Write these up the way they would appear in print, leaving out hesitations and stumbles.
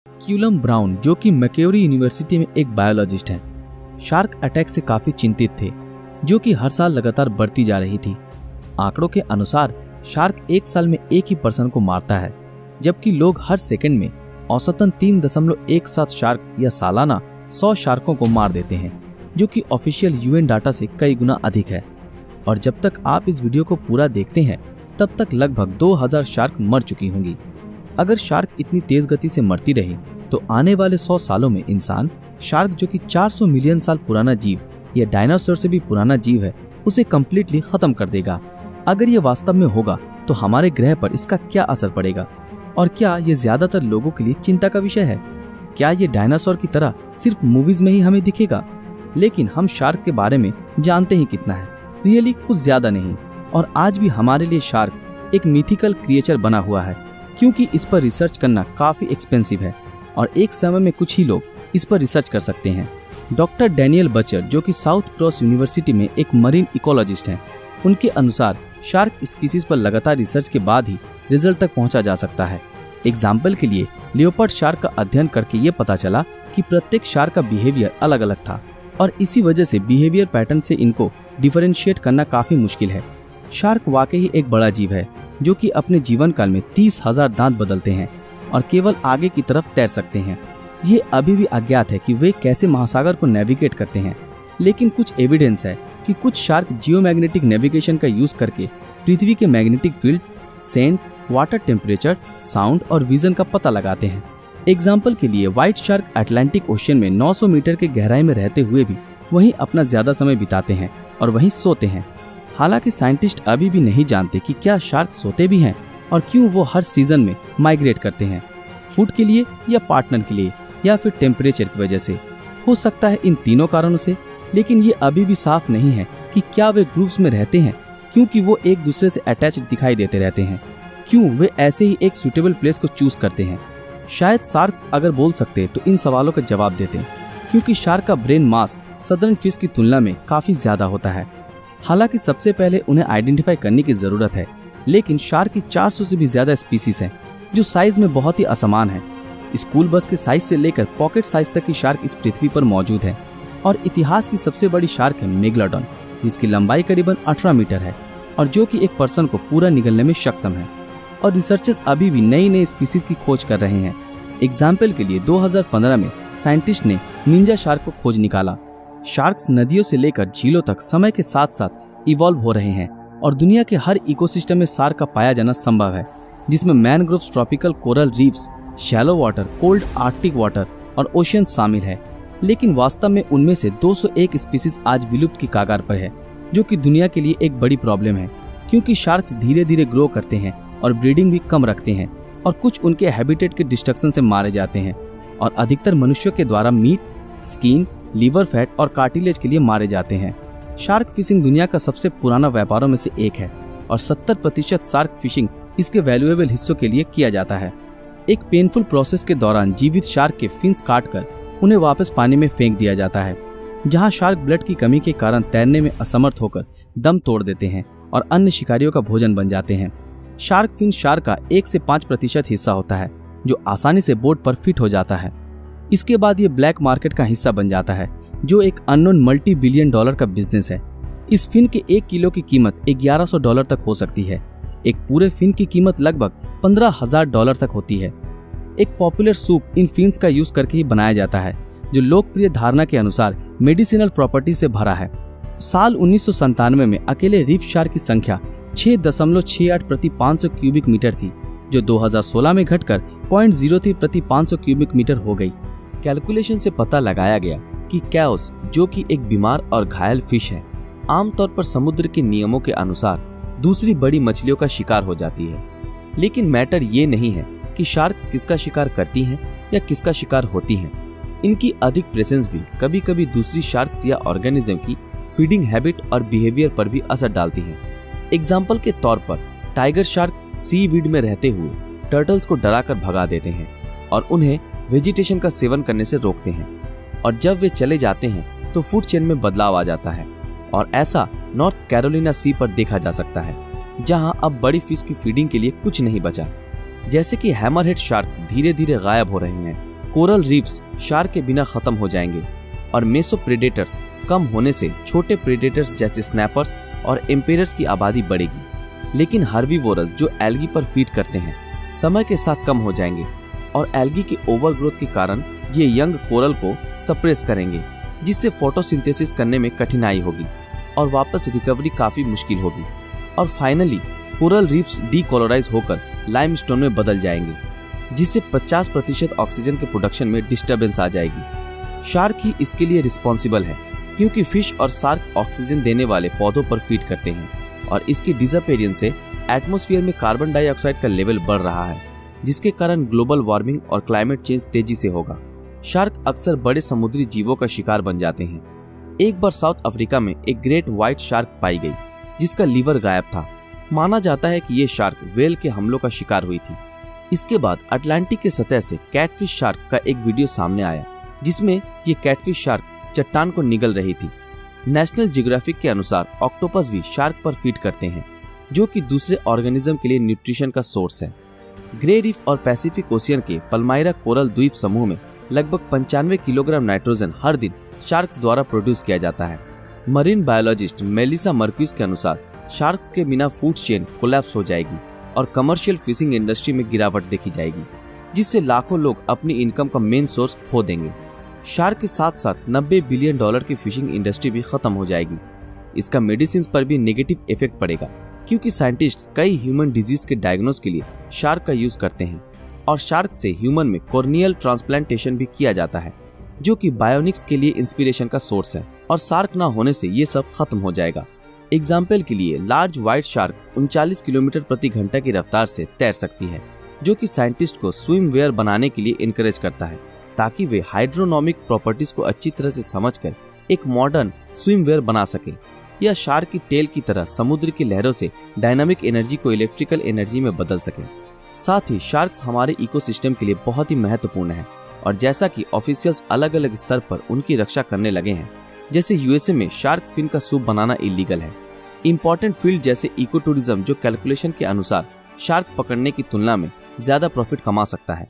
Coulomb brown, जो कि Macquarie university में एक बायोलॉजिस्ट हैं, शार्क अटैक से काफी चिंतित थे, जो कि हर साल लगातार बढ़ती जा रही थी। आंकड़ों के अनुसार शार्क एक साल में एक ही पर्सन को मारता है, जबकि लोग हर सेकंड में औसतन 3.17 शार्क या सालाना 100 शार्कों को मार देते हैं, जो कि ऑफिशियल यूएन डाटा से कई गुना अधिक है। और जब तक आप इस वीडियो को पूरा देखते हैं तब तक लगभग 2000 शार्क मर चुकी होंगी। अगर शार्क इतनी तेज गति से मरती रही तो आने वाले 100 सालों में इंसान शार्क, जो कि 400 मिलियन साल पुराना जीव या डायनासोर से भी पुराना जीव है, उसे कम्प्लीटली खत्म कर देगा। अगर ये वास्तव में होगा तो हमारे ग्रह पर इसका क्या असर पड़ेगा, और क्या ये ज्यादातर लोगों के लिए चिंता का विषय है? क्या ये डायनासोर की तरह सिर्फ मूवीज में ही हमें दिखेगा? लेकिन हम शार्क के बारे में जानते ही कितना है, रियली कुछ ज्यादा नहीं। और आज भी हमारे लिए शार्क एक मिथिकल क्रिएचर बना हुआ है, क्योंकि इस पर रिसर्च करना काफी एक्सपेंसिव है और एक समय में कुछ ही लोग इस पर रिसर्च कर सकते हैं। डॉक्टर डैनियल बचर, जो कि साउथ क्रॉस यूनिवर्सिटी में एक मरीन इकोलॉजिस्ट हैं, उनके अनुसार शार्क स्पीसीज पर लगातार रिसर्च के बाद ही रिजल्ट तक पहुंचा जा सकता है। एग्जाम्पल के लिए लियोपार्ड शार्क का अध्ययन करके ये पता चला कि प्रत्येक शार्क का बिहेवियर अलग अलग था और इसी वजह से बिहेवियर पैटर्न से इनको डिफरेंशिएट करना काफी मुश्किल है। शार्क वाकई ही एक बड़ा जीव है, जो कि अपने जीवन काल में 30,000 दांत बदलते हैं और केवल आगे की तरफ तैर सकते हैं। ये अभी भी अज्ञात है कि वे कैसे महासागर को नेविगेट करते हैं, लेकिन कुछ एविडेंस है कि कुछ शार्क जियोमैग्नेटिक नेविगेशन का यूज करके पृथ्वी के magnetic field, scent, water temperature, sound और विजन का पता लगाते हैं। एग्जाम्पल के लिए व्हाइट शार्क अटलांटिक ओशियन में 900 मीटर के गहराई में रहते हुए भी वहीं अपना ज्यादा समय बिताते हैं और वहीं सोते हैं। हालांकि साइंटिस्ट अभी भी नहीं जानते कि क्या शार्क सोते भी हैं और क्यों वो हर सीजन में माइग्रेट करते हैं, फूड के लिए या पार्टनर के लिए या फिर टेम्परेचर की वजह से। हो सकता है इन तीनों कारणों से, लेकिन ये अभी भी साफ नहीं है कि क्या वे ग्रुप्स में रहते हैं क्योंकि वो एक दूसरे से अटैच दिखाई देते रहते हैं, क्यों वे ऐसे ही एक सुटेबल प्लेस को चूज करते हैं। शायद शार्क अगर बोल सकते तो इन सवालों का जवाब देते, क्योंकि शार्क का ब्रेन मास सदर्न फिश की तुलना में काफी ज्यादा होता है। हालांकि सबसे पहले उन्हें आइडेंटिफाई करने की जरूरत है, लेकिन शार्क की 400 से भी ज्यादा स्पीसीज हैं, जो साइज में बहुत ही असमान है। स्कूल बस के साइज से लेकर पॉकेट साइज तक की शार्क इस पृथ्वी पर मौजूद है। और इतिहास की सबसे बड़ी शार्क है मेगलोडॉन, जिसकी लंबाई करीबन 18 मीटर है और जो कि एक पर्सन को पूरा निगलने में सक्षम है। और रिसर्चर्स अभी भी नई नई स्पीसीज की खोज कर रहे हैं। एग्जाम्पल के लिए 2015 में साइंटिस्ट ने निंजा शार्क को खोज निकाला। शार्क्स नदियों से लेकर झीलों तक समय के साथ साथ इवॉल्व हो रहे हैं और दुनिया के हर इकोसिस्टम में शार्क का पाया जाना संभव है, जिसमें mangroves, tropical coral reefs, shallow water, cold Arctic water और ओशियन शामिल है। लेकिन वास्तव में उनमें से 201 स्पीसीज आज विलुप्त की कगार पर है, जो कि दुनिया के लिए एक बड़ी प्रॉब्लम है, क्योंकि शार्क्स धीरे धीरे ग्रो करते हैं और ब्रीडिंग भी कम रखते हैं और कुछ उनके हैबिटेट के डिस्ट्रक्शन से मारे जाते हैं और अधिकतर मनुष्यों के द्वारा मीट, स्किन, लीवर फैट और कार्टिलेज के लिए मारे जाते हैं। शार्क फिशिंग दुनिया का सबसे पुराना व्यापारों में से एक है और 70% शार्क फिशिंग इसके वैल्यूएबल हिस्सों के लिए किया जाता है। एक पेनफुल प्रोसेस के दौरान जीवित शार्क के फिन्स काटकर उन्हें वापस पानी में फेंक दिया जाता है, जहां शार्क ब्लड की कमी के कारण तैरने में असमर्थ होकर दम तोड़ देते हैं और अन्य शिकारियों का भोजन बन जाते हैं। शार्क फिन शार्क का 1 से 5% हिस्सा होता है, जो आसानी से बोट पर फिट हो जाता है। इसके बाद ये ब्लैक मार्केट का हिस्सा बन जाता है, जो एक अननोन मल्टी बिलियन डॉलर का बिजनेस है। इस फिन के 1 किलो की कीमत $1100 तक हो सकती है। एक पूरे फिन की कीमत लगभग $15,000 तक होती है। एक पॉपुलर सूप इन फिन्स का यूज करके ही बनाया जाता है, जो लोकप्रिय धारणा के अनुसार मेडिसिनल प्रॉपर्टी से भरा है। साल 1997 में अकेले रीफ शार्क की संख्या 6.68 प्रति 500 क्यूबिक मीटर थी, जो 2016 में घटकर 0.03 प्रति 500 क्यूबिक मीटर हो गई। कैलकुलेशन से पता लगाया गया कि कैओस, जो कि एक बीमार और घायल फिश है, आमतौर पर समुद्र के नियमों के अनुसार दूसरी बड़ी मछलियों का शिकार हो जाती है। लेकिन मैटर ये नहीं है कि शार्क्स किसका शिकार करती हैं या किसका शिकार होती हैं। इनकी अधिक प्रेजेंस भी कभी कभी दूसरी शार्क्स या ऑर्गेनिज्म की फीडिंग हैबिट और बिहेवियर पर भी असर डालती है। एग्जाम्पल के तौर पर टाइगर शार्क सी वीड में रहते हुए टर्टल्स को डराकर भगा देते हैं और उन्हें वेजिटेशन का सेवन करने से रोकते हैं, और जब वे चले जाते हैं तो फूड चेन में बदलाव आ जाता है। और ऐसा नॉर्थ कैरोलिना सी पर देखा जा सकता है, जहां अब बड़ी फिश की फीडिंग के लिए कुछ नहीं बचा। जैसे कि हैमरहेड शार्क्स धीरे धीरे गायब हो रहे हैं कोरल रीफ्स शार्क के बिना खत्म हो जाएंगे और मेसो प्रेडेटर्स कम होने से छोटे प्रेडेटर्स जैसे स्नैपर्स और एम्पेयर्स की आबादी बढ़ेगी। लेकिन हर्बीवोरस जो एल्गी पर फीड करते हैं समय के साथ कम हो जाएंगे और एल्गी के ओवरग्रोथ के कारण ये यंग कोरल को सप्रेस करेंगे, जिससे फोटोसिंथेसिस करने में कठिनाई होगी और वापस रिकवरी काफी मुश्किल होगी। और फाइनली कोरल रीफ्स डीकोलराइज होकर लाइमस्टोन में बदल जाएंगे, जिससे 50% ऑक्सीजन के प्रोडक्शन में डिस्टर्बेंस आ जाएगी। शार्क ही इसके लिए रिस्पॉन्सिबल है, क्योंकि फिश और शार्क ऑक्सीजन देने वाले पौधों पर फीड करते हैं और इसकी डिसअपेयरेंस से एटमॉस्फेयर में कार्बन डाइऑक्साइड का लेवल बढ़ रहा है, जिसके कारण ग्लोबल वार्मिंग और क्लाइमेट चेंज तेजी से होगा। शार्क अक्सर बड़े समुद्री जीवों का शिकार बन जाते हैं। एक बार साउथ अफ्रीका में एक ग्रेट व्हाइट शार्क पाई गई, जिसका लीवर गायब था। माना जाता है कि ये शार्क व्हेल के हमलों का शिकार हुई थी। इसके बाद अटलांटिक के सतह से कैटफिश शार्क का एक वीडियो सामने आया, जिसमें ये कैटफिश शार्क चट्टान को निगल रही थी। नेशनल ज्योग्राफिक के अनुसार ऑक्टोपस भी शार्क पर फीड करते हैं, जो कि दूसरे ऑर्गेनिज्म के लिए न्यूट्रिशन का सोर्स है। ग्रे रीफ और पैसिफिक ओशियन के पल्माइरा कोरल द्वीप समूह में लगभग 95 किलोग्राम नाइट्रोजन हर दिन शार्क्स द्वारा प्रोड्यूस किया जाता है। मरीन बायोलॉजिस्ट मेलिसा मर्क्यूस के अनुसार शार्क्स के बिना फूड चेन कोलैप्स हो जाएगी और कमर्शियल फिशिंग इंडस्ट्री में गिरावट देखी जाएगी, जिससे लाखों लोग अपनी इनकम का मेन सोर्स खो देंगे। शार्क के साथ साथ $90 बिलियन की फिशिंग इंडस्ट्री भी खत्म हो जाएगी। इसका मेडिसिन पर भी नेगेटिव इफेक्ट पड़ेगा, क्योंकि साइंटिस्ट कई ह्यूमन डिजीज के डायग्नोस के लिए शार्क का यूज करते हैं और शार्क से ह्यूमन में कॉर्नियल ट्रांसप्लांटेशन भी किया जाता है, जो कि बायोनिक्स के लिए इंस्पिरेशन का सोर्स है। और शार्क ना होने से ये सब खत्म हो जाएगा। एग्जाम्पल के लिए लार्ज व्हाइट शार्क 39 किलोमीटर प्रति घंटा की रफ्तार से तैर सकती है, जो कि साइंटिस्ट को स्विम वेयर बनाने के लिए इनकरेज करता है, ताकि वे हाइड्रोनॉमिक प्रॉपर्टीज को अच्छी तरह से समझकर एक मॉडर्न स्विम वेयर बना सके। या शार्क की टेल की तरह समुद्र की लहरों से डायनामिक एनर्जी को इलेक्ट्रिकल एनर्जी में बदल सके। साथ ही शार्क्स हमारे इकोसिस्टम के लिए बहुत ही महत्वपूर्ण है और जैसा कि ऑफिशियल्स अलग अलग स्तर पर उनकी रक्षा करने लगे हैं, जैसे यूएसए में शार्क फिन का सूप बनाना इलीगल है। इंपॉर्टेंट फील्ड जैसे इको टूरिज्म जो कैलकुलेशन के अनुसार शार्क पकड़ने की तुलना में ज्यादा प्रॉफिट कमा सकता है।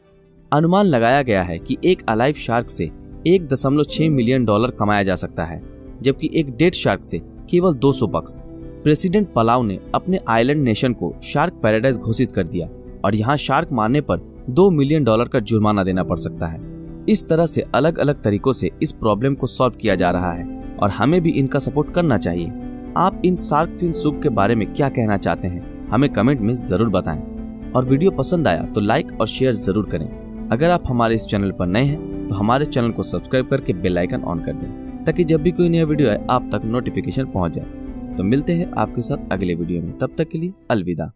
अनुमान लगाया गया है कि एक अलाइव शार्क से $1.6 मिलियन कमाया जा सकता है, जबकि एक डेड शार्क से केवल $200। प्रेसिडेंट पलाव ने अपने आइलैंड नेशन को शार्क पैराडाइज घोषित कर दिया और यहाँ शार्क मारने पर $2 मिलियन का जुर्माना देना पड़ सकता है। इस तरह से अलग अलग तरीकों से इस प्रॉब्लम को सॉल्व किया जा रहा है और हमें भी इनका सपोर्ट करना चाहिए। आप इन शार्क फिन सूप के बारे में क्या कहना चाहते हैं, हमें कमेंट में जरूर बताएं। और वीडियो पसंद आया तो लाइक और शेयर जरूर करें। अगर आप हमारे इस चैनल पर नए हैं तो हमारे चैनल को सब्सक्राइब करके बेल आइकन ऑन कर दें, ताकि जब भी कोई नया वीडियो आए आप तक नोटिफिकेशन पहुंच जाए। तो मिलते हैं आपके साथ अगले वीडियो में, तब तक के लिए अलविदा।